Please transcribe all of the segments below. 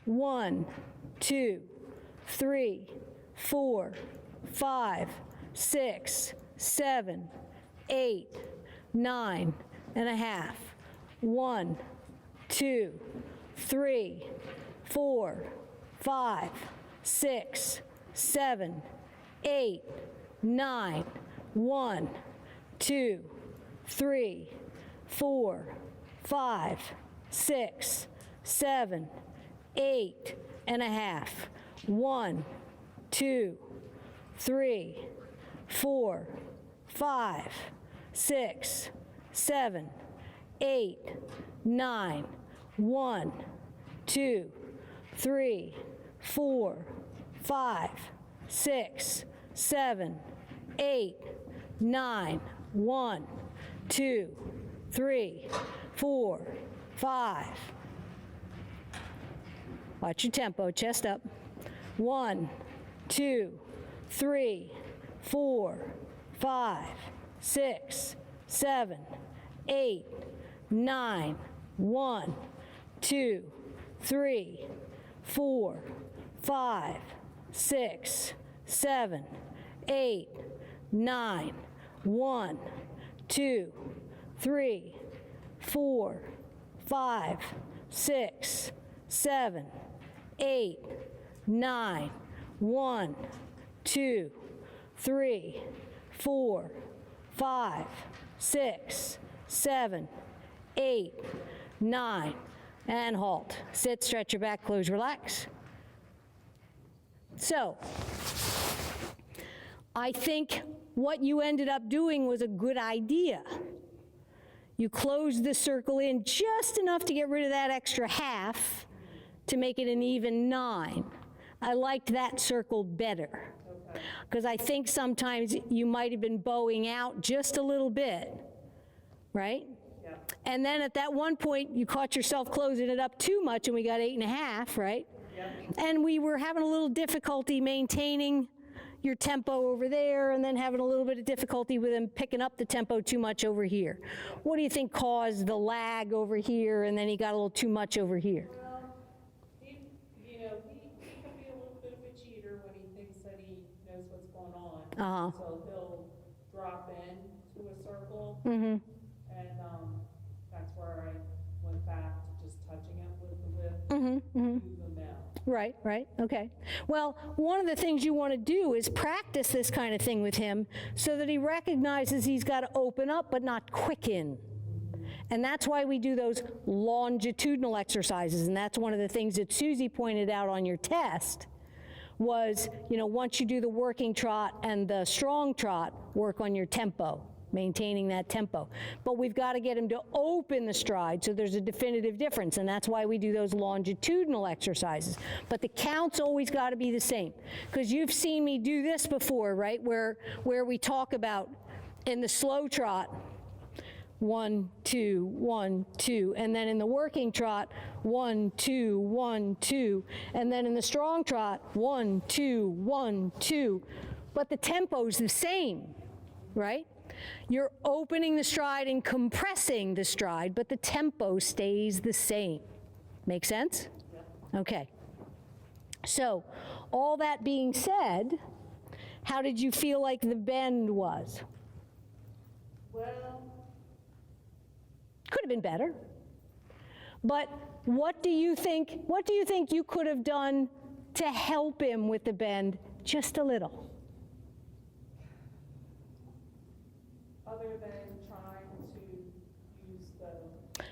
1, 2, 3, 4, 5, 6, 7, 8, 9 and a half. 1, 2, 3, 4, 5, 6, 7, 8, 9. 1, 2, 3, 4, 5, 6, 7, 8 and a half. 1, 2, 3, 4, 5, 6, 7, 8, 9. 1, 2, 3, 4, 5, 6, 7, 8, 9. 1, 2, 3, 4, 5. Watch your tempo, chest up. 1, 2, 3, 4, 5, 6, 7, 8, 9. 1, 2, 3, 4, 5, 6, 7, 8, 9. 1, 2, 3, 4, 5, 6, 7, 8, 9. 1, 2, 3, 4, 5, 6, 7, 8, 9. And halt. Sit, stretch your back, close, relax. So, I think what you ended up doing was a good idea. You closed the circle in just enough to get rid of that extra half to make it an even 9. I liked that circle better because I think sometimes you might have been bowing out just a little bit, right? Yeah. And then at that one point, you caught yourself closing it up too much and we got 8.5, right? Yeah. And we were having a little difficulty maintaining your tempo over there and then having a little bit of difficulty with him picking up the tempo too much over here. What do you think caused the lag over here and then he got a little too much over here? Well, he can be a little bit of a cheater when he thinks that he knows what's going on. So he'll drop in to a circle, and that's where I went back to just touching it with the whip, move them out. Right, right, okay. Well, one of the things you want to do is practice this kind of thing with him so that he recognizes he's got to open up but not quicken. And that's why we do those longitudinal exercises, and that's one of the things that Susie pointed out on your test was, you know, once you do the working trot and the strong trot, work on your tempo, maintaining that tempo. But we've got to get him to open the stride so there's a definitive difference, and that's why we do those longitudinal exercises. But the count's always got to be the same, because you've seen me do this before, right, where we talk about in the slow trot, 1, 2, 1, 2, and then in the working trot, 1, 2, 1, 2, and then in the strong trot, 1, 2, 1, 2, but the tempo's the same, right? You're opening the stride and compressing the stride, but the tempo stays the same. Make sense? Yeah. Okay. So, all that being said, how did you feel like the bend was? Well, could have been better. But what do you think you could have done to help him with the bend just a little? Other than trying to use the...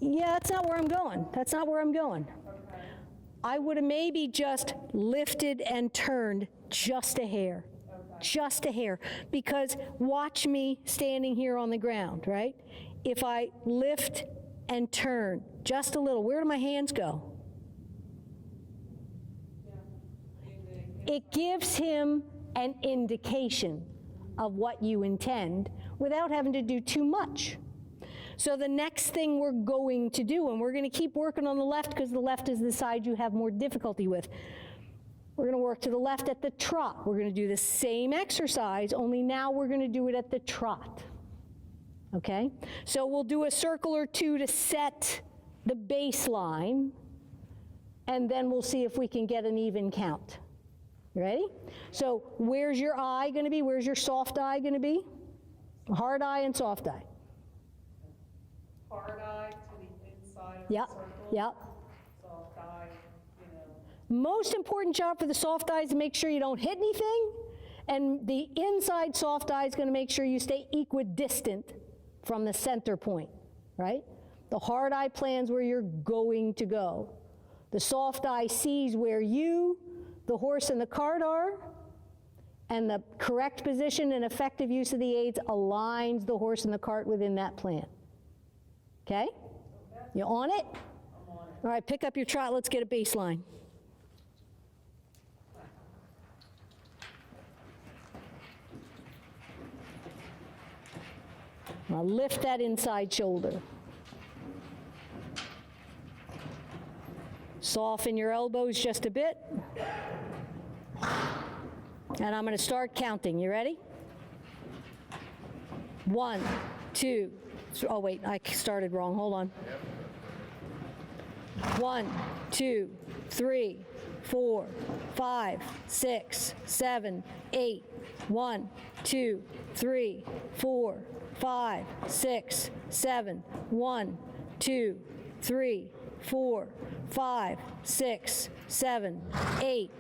Yeah, that's not where I'm going. That's not where I'm going. Okay. I would have maybe just lifted and turned just a hair. Okay. Just a hair. Because watch me standing here on the ground, right? If I lift and turn just a little, where do my hands go? Yeah. It gives him an indication of what you intend without having to do too much. So the next thing we're going to do, and we're going to keep working on the left because the left is the side you have more difficulty with. We're going to work to the left at the trot. We're going to do the same exercise, only now we're going to do it at the trot. Okay? So we'll do a circle or two to set the baseline, and then we'll see if we can get an even count. You ready? So where's your eye going to be? Where's your soft eye going to be? Hard eye and soft eye. Hard eye to the inside of Yep, the circle. yep. Soft eye, Most important job for the soft eye is to make sure you don't hit anything, and the inside soft eye is going to make sure you stay equidistant from the center point, right? The hard eye plans where you're going to go. The soft eye sees where you, the horse, and the cart are, and the correct position and effective use of the aids aligns the horse and the cart within that plan. Okay? You on it? I'm on it. All right, pick up your trot. Let's get a baseline. Now lift that inside shoulder. Soften your elbows just a bit. And I'm going to start counting. You ready? 1, 2, oh wait, I started wrong. Hold on. 1, 2, 3, 4, 5, 6, 7, 8. 1, 2, 3, 4, 5, 6, 7. 1, 2, 3, 4, 5, 6, 7, 8.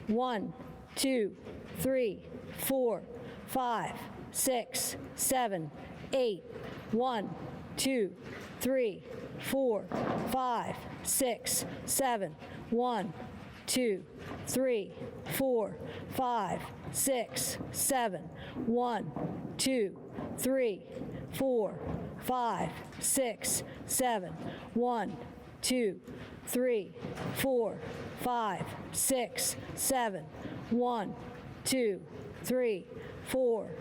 1, 2, 3, 4, 5, 6, 7, 8. 1, 2, 3, 4, 5, 6, 7. 1, 2, 3, 4, 5, 6, 7. 1, 2, 3, 4, 5, 6, 7. 1, 2, 3, 4, 5, 6, 7. 1, 2, 3, 4,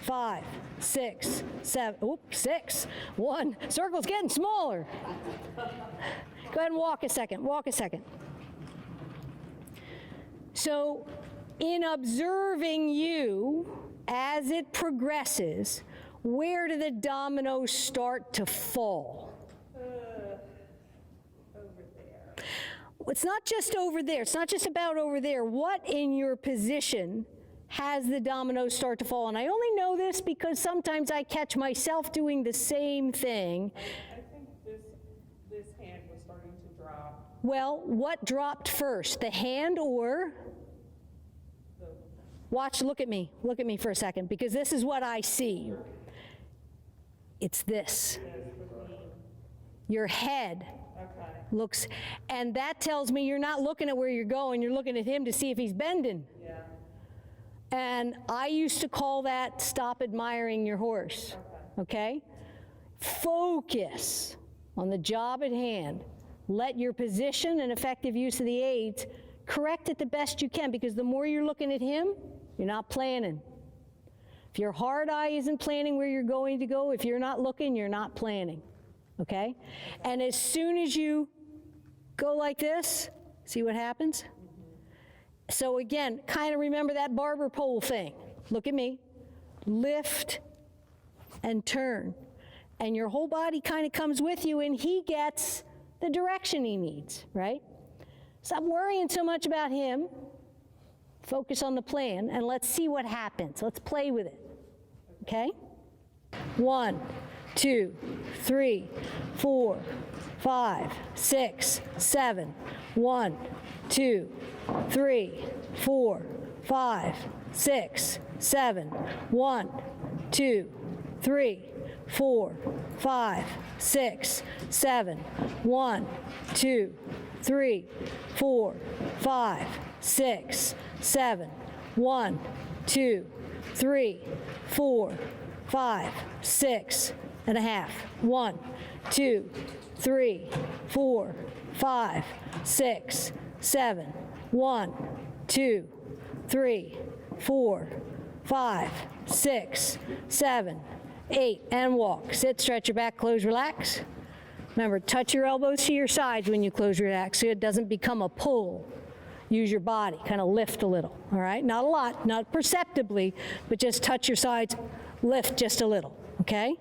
5, 6, 7. Oops, 6. 1. Circle's getting smaller. Go ahead and walk a second. Walk a second. So, in observing you as it progresses, where do the dominoes start to fall? Over there. It's not just over there. It's not just about over there. What in your position has the dominoes start to fall? And I only know this because sometimes I catch myself doing the same thing. I think this hand was starting to drop. Well, what dropped first, the hand or? Watch, look at me for a second, because this is what I see. It's this. Your head Okay. looks, and that tells me you're not looking at where you're going, you're looking at him to see if he's bending. Yeah. And I used to call that stop admiring your horse, okay? Focus on the job at hand. Let your position and effective use of the aids correct it the best you can, because the more you're looking at him, you're not planning. If your hard eye isn't planning where you're going to go, if you're not looking, you're not planning, okay? And as soon as you go like this, see what happens? So again, kind of remember that barber pole thing. Look at me. Lift and turn. And your whole body kind of comes with you, and he gets the direction he needs, right? Stop worrying so much about him. Focus on the plan, and let's see what happens. Let's play with it, okay? 1, 2, 3, 4, 5, 6, 7. 1, 2, 3, 4, 5, 6, 7. 1, 2, 3, 4, 5, 6, 7. 1, 2, 3, 4, 5, 6, 7. 1, 2, 3, 4, 5, 6 and a half. 1, 2, 3, 4, 5, 6, 7. 1, 2, 3, 4, 5, 6, 7, 8, and walk. Sit, stretch your back, close, relax. Remember, touch your elbows to your sides when you close, relax, so it doesn't become a pull. Use your body, kind of lift a little, all right? Not a lot, not perceptibly, but just touch your sides, lift just a little, okay?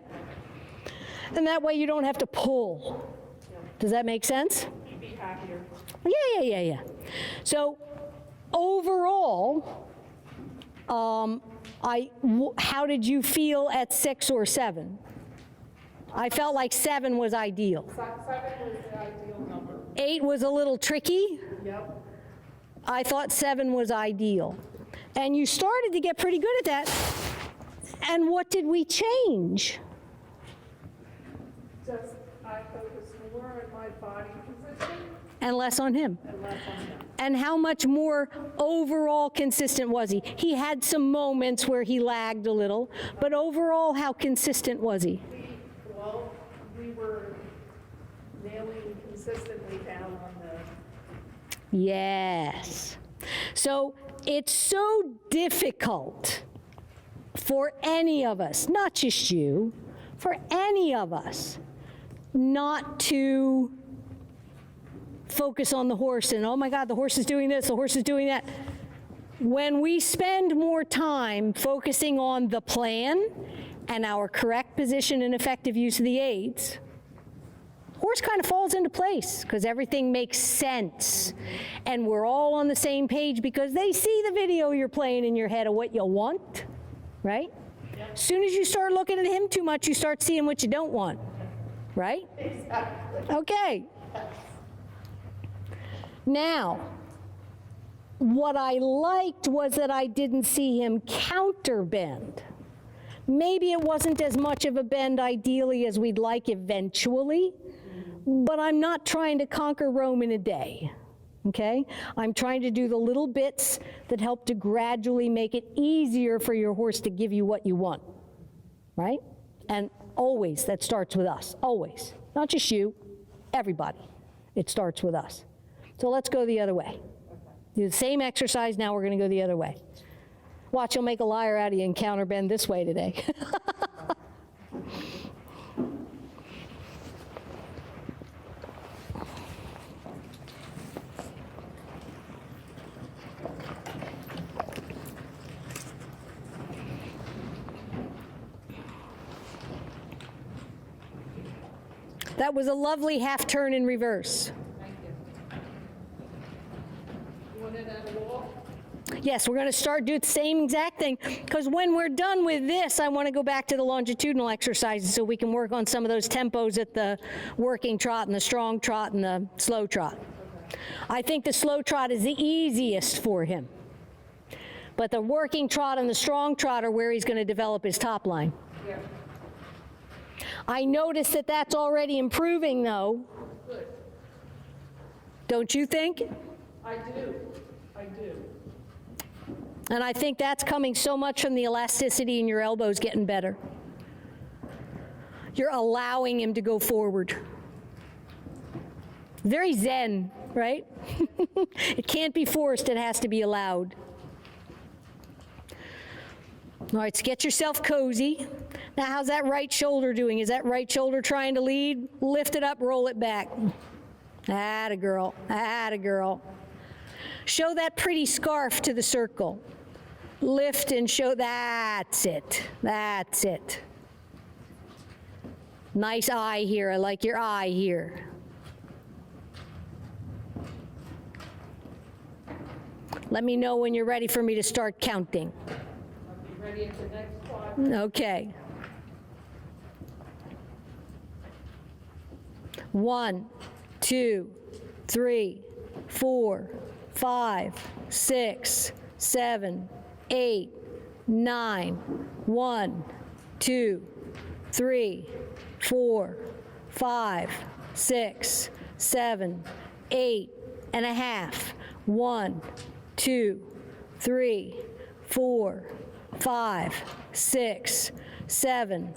And that way you don't have to pull. Does that make sense? You'd be happier. Yeah. So overall, how did you feel at 6 or 7? I felt like 7 was ideal. 7 was the ideal number. 8 was a little tricky. Yep. I thought 7 was ideal. And you started to get pretty good at that. And what did we change? Just, I focused more on my body position And less on him. and less on him. And how much more overall consistent was he? He had some moments where he lagged a little, but overall, how consistent was he? We were nailing consistently down on the. Yes. So it's so difficult for any of us, not just you, for any of us, not to focus on the horse and, oh my God, the horse is doing this, the horse is doing that. When we spend more time focusing on the plan and our correct position and effective use of the aids, horse kind of falls into place because everything makes sense. And we're all on the same page because they see the video you're playing in your head of what you want, right? As soon as you start looking at him too much, you start seeing what you don't want, right? Exactly. Okay. Now, what I liked was that I didn't see him counterbend. Maybe it wasn't as much of a bend ideally as we'd like eventually, but I'm not trying to conquer Rome in a day, okay? I'm trying to do the little bits that help to gradually make it easier for your horse to give you what you want, right? And always, that starts with us, always. Not just you, everybody. It starts with us. So let's go the other way. Do the same exercise, now we're gonna go the other way. Watch, you'll make a liar out of you and counterbend this way today. That was a lovely half turn in reverse. Thank you. You want it at a walk? Yes, we're going to start doing the same exact thing, because when we're done with this, I want to go back to the longitudinal exercises so we can work on some of those tempos at the working trot and the strong trot and the slow trot. I think the slow trot is the easiest for him, but the working trot and the strong trot are where he's going to develop his top line. Yeah. I notice that that's already improving, though. Good. Don't you think? I do. And I think that's coming so much from the elasticity in your elbows getting better. You're allowing him to go forward. Very zen, right? It can't be forced, it has to be allowed. All right, so get yourself cozy. Now, how's that right shoulder doing? Is that right shoulder trying to lead? Lift it up, roll it back. Atta girl, atta girl. Show that pretty scarf to the circle. Lift and show, that's it, that's it. Nice eye here, I like your eye here. Let me know when you're ready for me to start counting. I'll be ready at the next spot. Okay. 1, 2, 3, 4, 5, 6, 7, 8, 9. 1, 2, 3, 4, 5, 6, 7, 8 and a half. 1, 2, 3, 4, 5, 6, 7,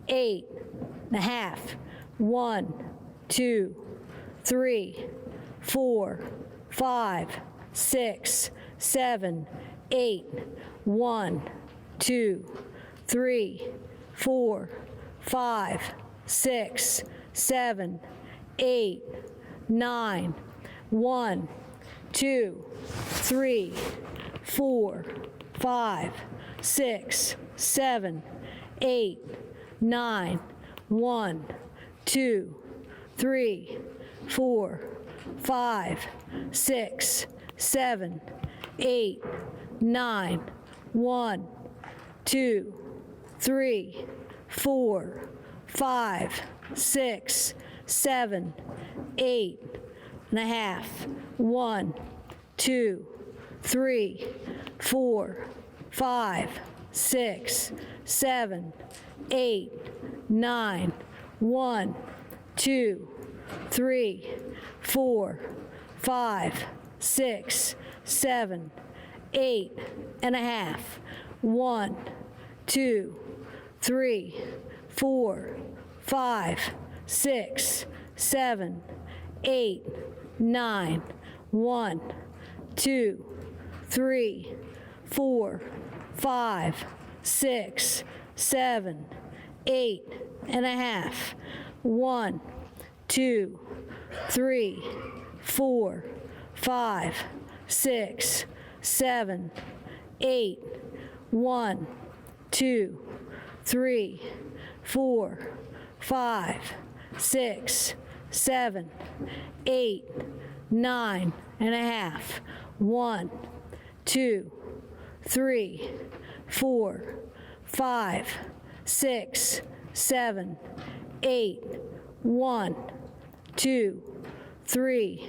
8 and a half. 1, 2, 3, 4, 5, 6, 7, 8. 1, 2, 3, 4, 5, 6, 7, 8, 9. 1, 2, 3, 4, 5, 6, 7, 8, 9. 1, 2, 3, 4, 5, 6, 7, 8, 9, 1, 2, 3, 4, 5, 6, 7, 8 and a half. 1, 2, 3, 4, 5, 6, 7, 8, 9, 1, 2, 3, 4, 5, 6, 7, 8 and a half. 1, 2, 3, 4, 5, 6, 7, 8, 9, 1, 2, 3, 4, 5, 6, 7, 8 and a half. 1, 2, 3, 4, 5, 6, 7, 8, 1, 2, 3, 4, 5, 6, 7, 8, 9 and a half. 1, 2, 3, 4, 5, 6, 7, 8, 1, 2, 3,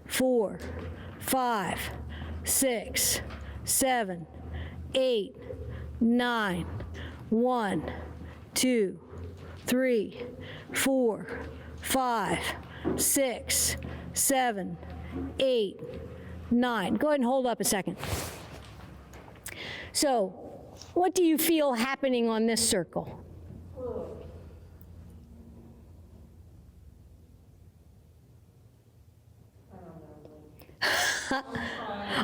4, 5, 6, 7, 8, 9, 1, 2, 3, 4, 5, 6, 7, 8, 9. Go ahead and hold up a second. So, what do you feel happening on this circle?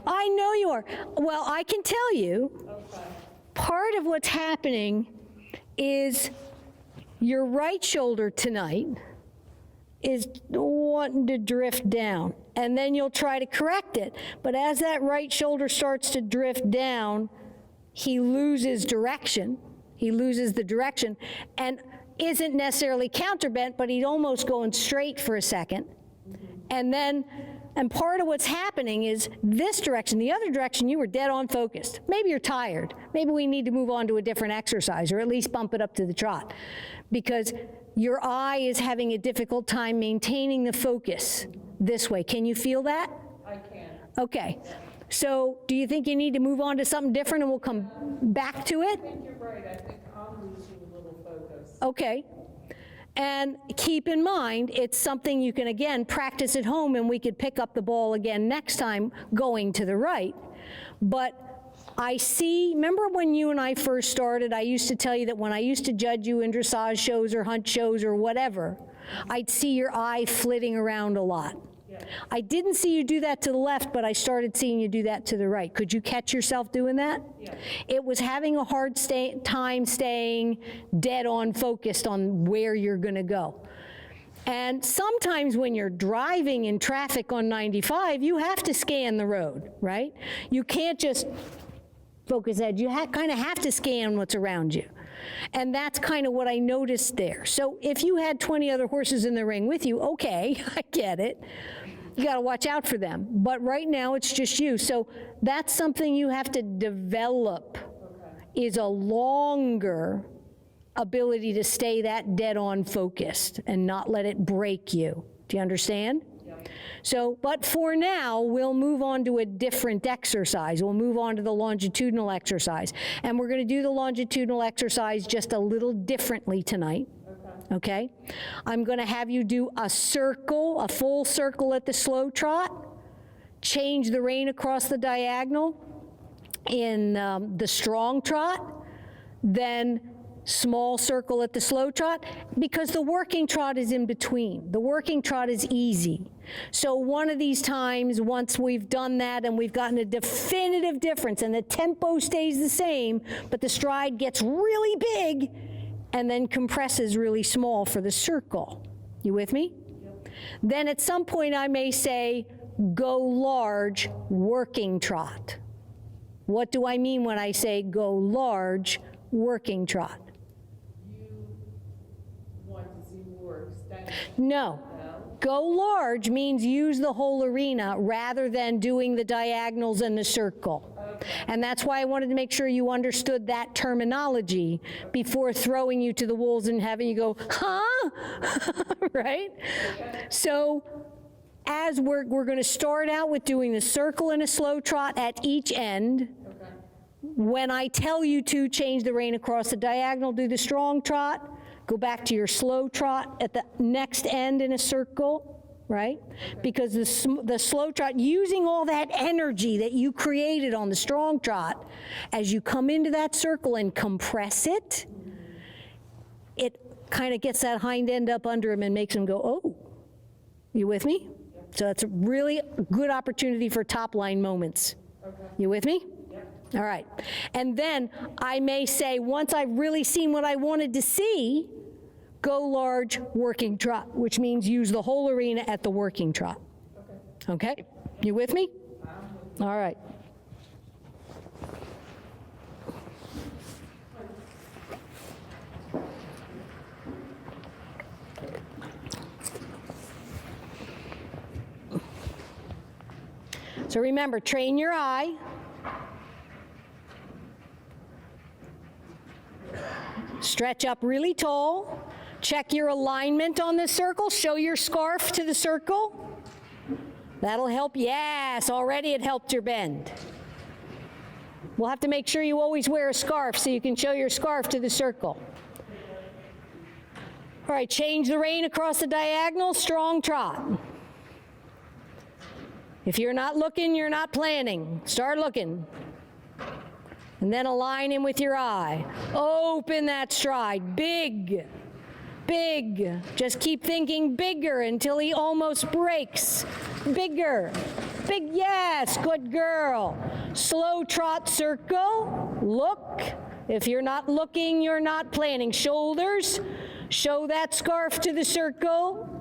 I know you are. Well, I can tell you, part of what's happening is your right shoulder tonight is wanting to drift down, and then you'll try to correct it. But as that right shoulder starts to drift down, he loses direction. He loses the direction and isn't necessarily counterbent, but he's almost going straight for a second. And part of what's happening is this direction, the other direction, you were dead on focused. Maybe you're tired. Maybe we need to move on to a different exercise, or at least bump it up to the trot, because your eye is having a difficult time maintaining the focus this way. Can you feel that? I can. Okay. So do you think you need to move on to something different and we'll come back to it? I think you're right. I think I'm losing a little focus. Okay. And keep in mind, it's something you can, again, practice at home, and we could pick up the ball again next time going to the right. But I see, remember when you and I first started, I used to tell you that when I used to judge you in dressage shows or hunt shows or whatever, I'd see your eye flitting around a lot. Yeah. I didn't see you do that to the left, but I started seeing you do that to the right. Could you catch yourself doing that? Yeah. It was having a hard time staying dead on focused on where you're going to go. And sometimes when you're driving in traffic on 95, you have to scan the road, right? You can't just focus ahead. You kind of have to scan what's around you. And that's kind of what I noticed there. So if you had 20 other horses in the ring with you, okay, I get it. You got to watch out for them. But right now, it's just you. So that's something you have to develop, is a longer ability to stay that dead-on focused and not let it break you. Do you understand? Yep. So, but for now, we'll move on to a different exercise. We'll move on to the longitudinal exercise. And we're going to do the longitudinal exercise just a little differently tonight. Okay? I'm going to have you do a circle, a full circle at the slow trot, change the rein across the diagonal in the strong trot, then small circle at the slow trot, because the working trot is in between. The working trot is easy. So one of these times, once we've done that and we've gotten a definitive difference and the tempo stays the same, but the stride gets really big and then compresses really small for the circle. You with me? Yep. Then at some point I may say, go large, working trot. What do I mean when I say go large, working trot? You want to see more extension? No. Go large means use the whole arena rather than doing the diagonals and the circle. And that's why I wanted to make sure you understood that terminology before throwing you to the wolves and having you go, huh? Right? So as we're going to start out with doing the circle and a slow trot at each end. When I tell you to change the rein across the diagonal, do the strong trot, go back to your slow trot at the next end in a circle, right? Because the slow trot, using all that energy that you created on the strong trot, as you come into that circle and compress it, it kind of gets that hind end up under him and makes him go, oh, you with me? So it's a really good opportunity for top line moments. You with me? All right. And then I may say, once I've really seen what I wanted to see, go large working trot, which means use the whole arena at the working trot. Okay? You with me? All right. So remember, train your eye. Stretch up really tall. Check your alignment on the circle. Show your scarf to the circle. That'll help. Yes, already it helped your bend. We'll have to make sure you always wear a scarf so you can show your scarf to the circle. All right, change the rein across the diagonal, strong trot. If you're not looking, you're not planning. Start looking. And then align him with your eye. Open that stride. Big. Big. Just keep thinking bigger until he almost breaks. Bigger. Big, yes, good girl. Slow trot circle. Look. If you're not looking, you're not planning. Shoulders. Show that scarf to the circle.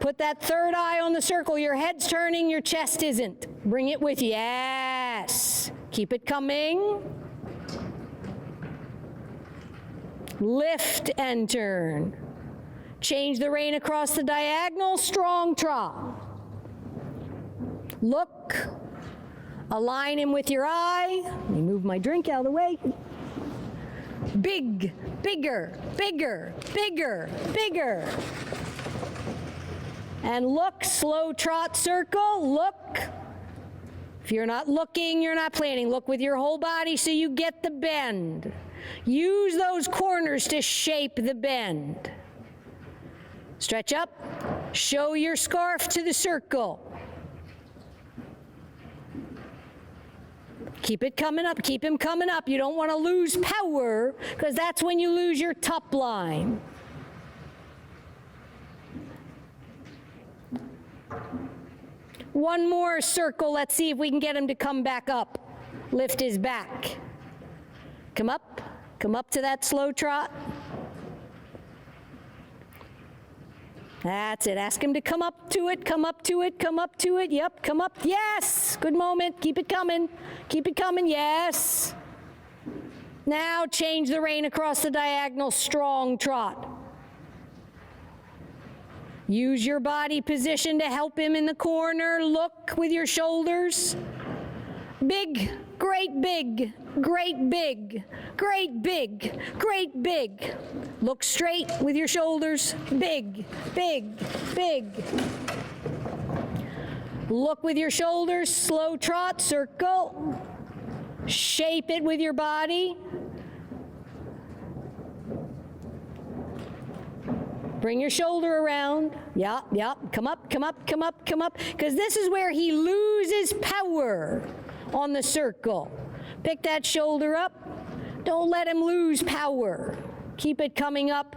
Put that third eye on the circle. Your head's turning, your chest isn't. Bring it with you. Yes. Keep it coming. Lift and turn. Change the rein across the diagonal, strong trot. Look. Align him with your eye. Let me move my drink out of the way. Big, bigger, bigger, bigger, bigger. And look, slow trot circle, look. If you're not looking, you're not planning. Look with your whole body so you get the bend. Use those corners to shape the bend. Stretch up, show your scarf to the circle. Keep it coming up, keep him coming up. You don't want to lose power because that's when you lose your top line. One more circle. Let's see if we can get him to come back up. Lift his back. Come up to that slow trot. That's it. Ask him to come up to it, come up to it, come up to it. Yep, come up. Yes. Good moment. Keep it coming. Keep it coming. Yes. Now change the rein across the diagonal, strong trot. Use your body position to help him in the corner. Look with your shoulders. Big, great big, great big, great big, great big. Look straight with your shoulders. Big, big, big. Look with your shoulders. Slow trot, circle. Shape it with your body. Bring your shoulder around. Yep. Come up. Because this is where he loses power on the circle. Pick that shoulder up. Don't let him lose power. Keep it coming up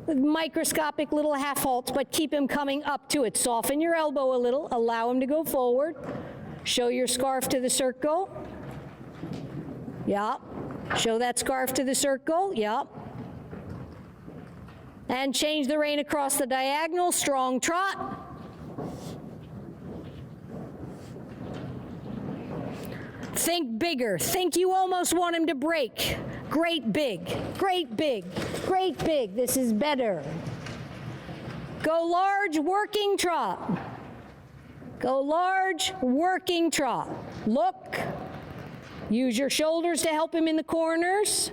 with microscopic little half halts, but keep him coming up to it. Soften your elbow a little. Allow him to go forward. Show your scarf to the circle. Yep. Show that scarf to the circle. Yep. And change the rein across the diagonal, strong trot. Think bigger. Think you almost want him to break. Great big, great big, great big. This is better. Go large, working trot. Go large, working trot. Look. Use your shoulders to help him in the corners.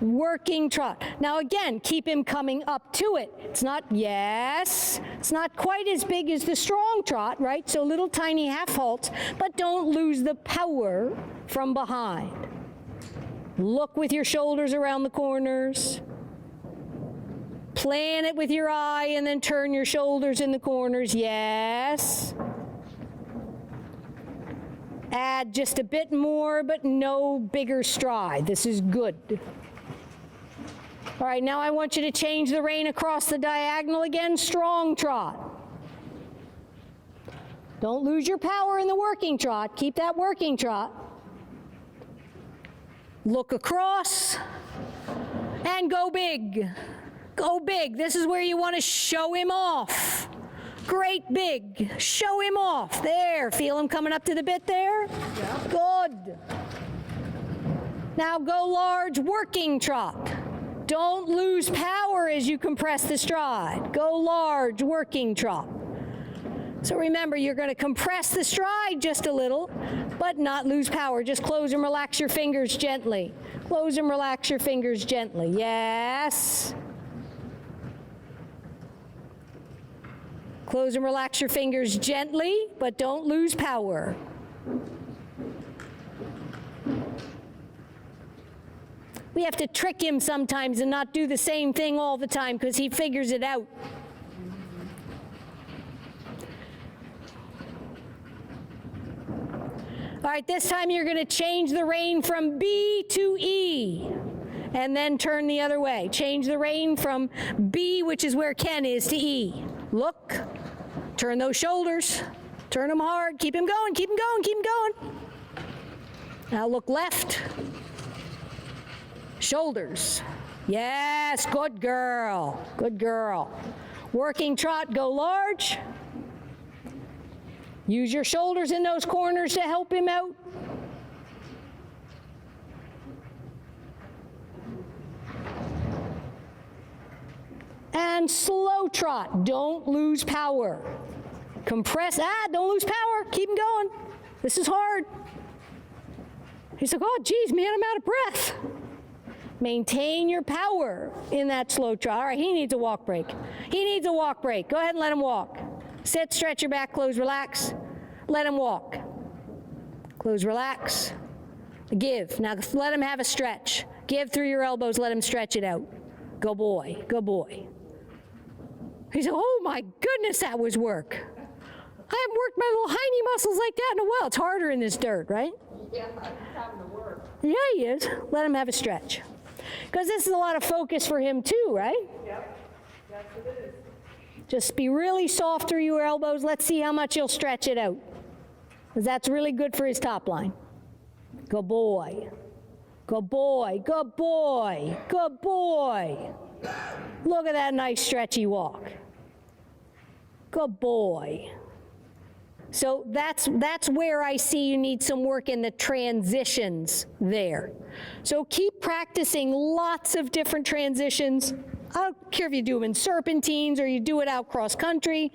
Working trot. Now again, keep him coming up to it. It's not, yes, it's not quite as big as the strong trot, right? So little tiny half halts, but don't lose the power from behind. Look with your shoulders around the corners. Plan it with your eye and then turn your shoulders in the corners, yes. Add just a bit more, but no bigger stride. This is good. All right, now I want you to change the rein across the diagonal again, strong trot. Don't lose your power in the working trot. Keep that working trot. Look across and go big. Go big. This is where you want to show him off. Great big. Show him off. There. Feel him coming up to the bit there? Yeah. Good. Now go large, working trot. Don't lose power as you compress the stride. Go large, working trot. So remember, you're going to compress the stride just a little, but not lose power. Just close and relax your fingers gently. Close and relax your fingers gently. Yes. Close and relax your fingers gently, but don't lose power. We have to trick him sometimes and not do the same thing all the time because he figures it out. All right, this time you're going to change the rein from B to E and then turn the other way. Change the rein from B, which is where Ken is, to E. Look, turn those shoulders, turn them hard, keep him going, keep him going, keep him going. Now look left. Shoulders. Yes, good girl. Good girl. Working trot, go large. Use your shoulders in those corners to help him out. And slow trot. Don't lose power. Compress. Don't lose power. Keep him going. This is hard. He's like, oh, geez, man, I'm out of breath. Maintain your power in that slow trot. All right, he needs a walk break. He needs a walk break. Go ahead and let him walk. Sit, stretch your back, close, relax. Let him walk. Close, relax. Give. Now let him have a stretch. Give through your elbows, let him stretch it out. Good boy, good boy. He said, oh my goodness, that was work. I haven't worked my little hiney muscles like that in a while. It's harder in this dirt, right? Yeah, he's having to work. Yeah, he is. Let him have a stretch. Because this is a lot of focus for him too, right? Yep, yes it is. Just be really soft through your elbows. Let's see how much he'll stretch it out. Because that's really good for his top line. Good boy. Good boy. Good boy. Good boy. Look at that nice stretchy walk. Good boy. So that's where I see you need some work in the transitions there. So keep practicing lots of different transitions. I don't care if you do them in serpentines or you do it out cross country.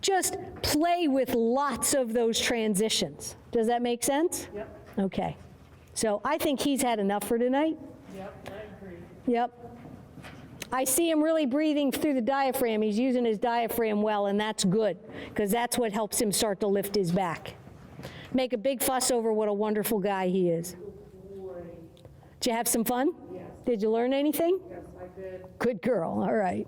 Just play with lots of those transitions. Does that make sense? Yep. Okay. So I think he's had enough for tonight. Yep, I agree. Yep. I see him really breathing through the diaphragm. He's using his diaphragm well, and that's good, because that's what helps him start to lift his back. Make a big fuss over what a wonderful guy he is. Boy. Did you have some fun? Yes. Did you learn anything? Yes, I did. Good girl. All right.